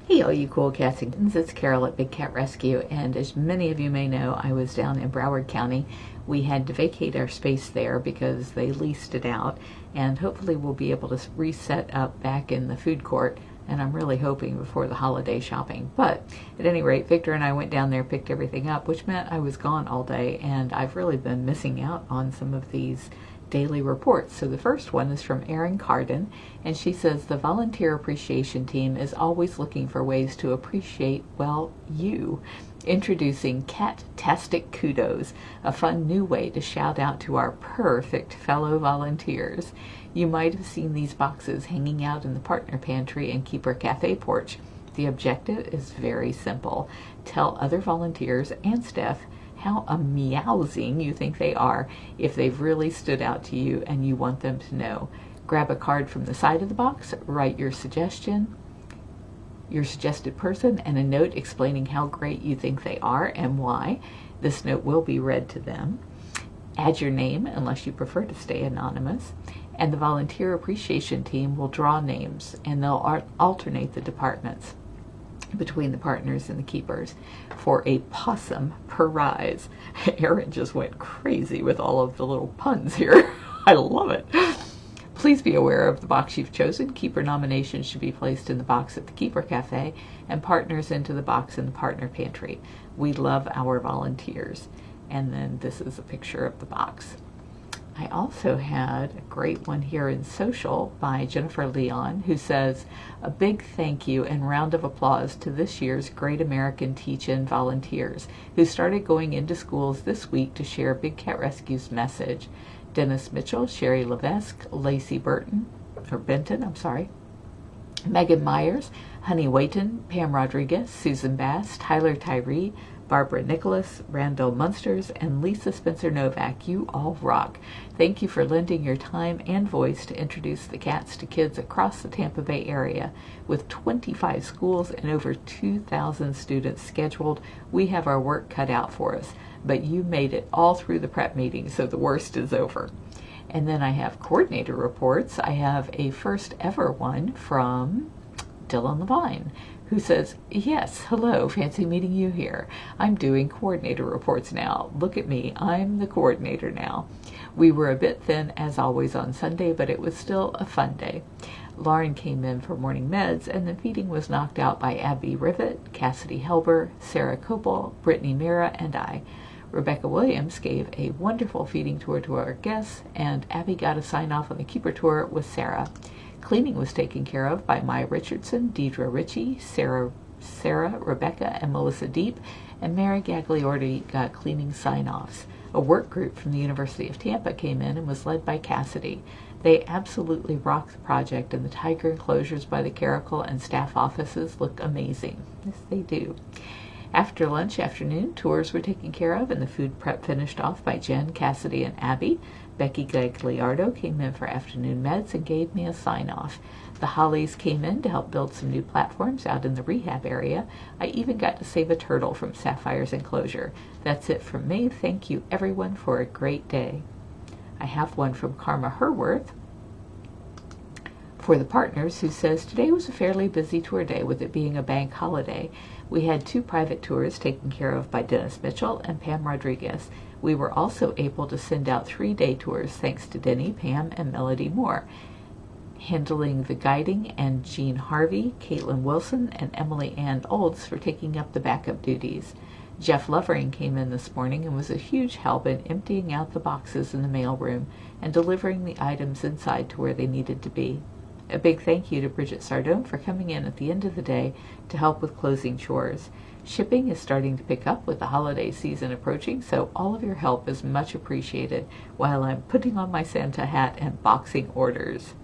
Hey all you cool cats and kittens, it's Carole at Big Cat Rescue, and as many of you may know, I was down in Broward County. We had to vacate our space there because they leased it out, and hopefully we'll be able to reset up back in the food court, and I'm really hoping before the holiday shopping. But at any rate, Victor and I went down there, picked everything up, which meant I was gone all day, and I've really been missing out on some of these daily reports. So the first one is from Erin Carden, and she says the volunteer appreciation team is always looking for ways to appreciate, well, you. Introducing Cat-tastic Kudos, a fun new way to shout out to our perfect fellow volunteers. You might have seen these boxes hanging out in the partner pantry and Keeper Cafe porch. The objective is very simple. Tell other volunteers and staff how amusing you think they are if they've really stood out to you and you want them to know. Grab a card from the side of the box, write your suggested person, and a note explaining how great you think they are and why. This note will be read to them. Add your name unless you prefer to stay anonymous, and the volunteer appreciation team will draw names, and they'll alternate the departments between the partners and the keepers for a possum per rise. Erin just went crazy with all of the little puns here. I love it. Please be aware of the box you've chosen. Keeper nominations should be placed in the box at the Keeper Cafe and partners into the box in the partner pantry. We love our volunteers. And then this is a picture of the box. I also had a great one here in social by Jennifer Leon, who says, a big thank you and round of applause to this year's Great American Teach-In volunteers who started going into schools this week to share Big Cat Rescue's message. Dennis Mitchell, Sherry Levesque, Lacey Benton, Megan Myers, Honey Wayton, Pam Rodriguez, Susan Bass, Tyler Tyree, Barbara Nicholas, Randall Munsters, and Lisa Spencer Novak. You all rock. Thank you for lending your time and voice to introduce the cats to kids across the Tampa Bay area. With 25 schools and over 2,000 students scheduled, we have our work cut out for us. But you made it all through the prep meeting, so the worst is over. And then I have coordinator reports. I have a first ever one from Dylan Levine, who says, yes, hello, fancy meeting you here. I'm doing coordinator reports now. Look at me, I'm the coordinator now. We were a bit thin, as always, on Sunday, but it was still a fun day. Lauren came in for morning meds, and the feeding was knocked out by Abby Rivet, Cassidy Helber, Sarah Copel, Brittany Mira, and I. Rebecca Williams gave a wonderful feeding tour to our guests, and Abby got a sign-off on the keeper tour with Sarah. Cleaning was taken care of by Maya Richardson, Deidre Ritchie, Sarah, Rebecca, and Melissa Deep, and Mary Gagliardi got cleaning sign-offs. A work group from the University of Tampa came in and was led by Cassidy. They absolutely rocked the project, and the tiger enclosures by the Carole and staff offices look amazing. Yes, they do. After lunch afternoon, tours were taken care of, and the food prep finished off by Jen, Cassidy, and Abby. Becky Gagliardo came in for afternoon meds and gave me a sign-off. The Hollies came in to help build some new platforms out in the rehab area. I even got to save a turtle from Sapphire's enclosure. That's it from me. Thank you, everyone, for a great day. I have one from Karma Herworth for the partners, who says, today was a fairly busy tour day with it being a bank holiday. We had 2 private tours taken care of by Dennis Mitchell and Pam Rodriguez. We were also able to send out 3-day tours thanks to Denny, Pam, and Melody Moore. Handling the guiding, and Jean Harvey, Caitlin Wilson, and Emily Ann Olds for taking up the backup duties. Jeff Lovering came in this morning and was a huge help in emptying out the boxes in the mail room and delivering the items inside to where they needed to be. A big thank you to Bridget Sardone for coming in at the end of the day to help with closing chores. Shipping is starting to pick up with the holiday season approaching, so all of your help is much appreciated while I'm putting on my Santa hat and boxing orders.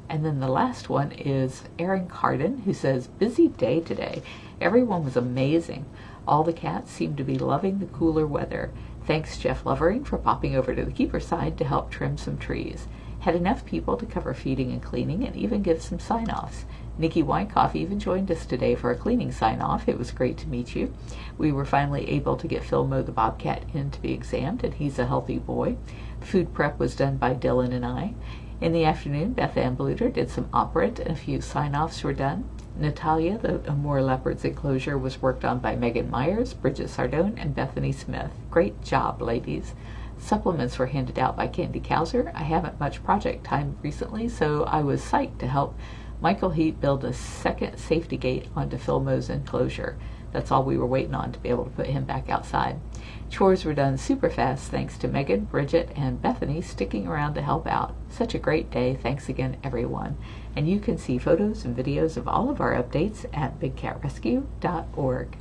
And then the last one is Erin Carden, who says, busy day today. Everyone was amazing. All the cats seem to be loving the cooler weather. Thanks, Jeff Lovering, for popping over to the keeper side to help trim some trees. Had enough people to cover feeding and cleaning and even give some sign-offs. Nikki Weinkoff even joined us today for a cleaning sign-off. It was great to meet you. We were finally able to get Philmo the Bobcat in to be examined, and he's a healthy boy. Food prep was done by Dylan and I. In the afternoon, Beth Ann Bluter did some operant and a few sign-offs were done. Natalia, the Amore Leopards enclosure, was worked on by Megan Myers, Bridget Sardone, and Bethany Smith. Great job, ladies. Supplements were handed out by Candy Cowser. I haven't much project time recently, so I was psyched to help Michael Heat build a second safety gate onto Phil Moe's enclosure. That's all we were waiting on to be able to put him back outside. Chores were done super fast thanks to Megan, Bridget, and Bethany sticking around to help out. Such a great day. Thanks again, everyone. And you can see photos and videos of all of our updates at bigcatrescue.org.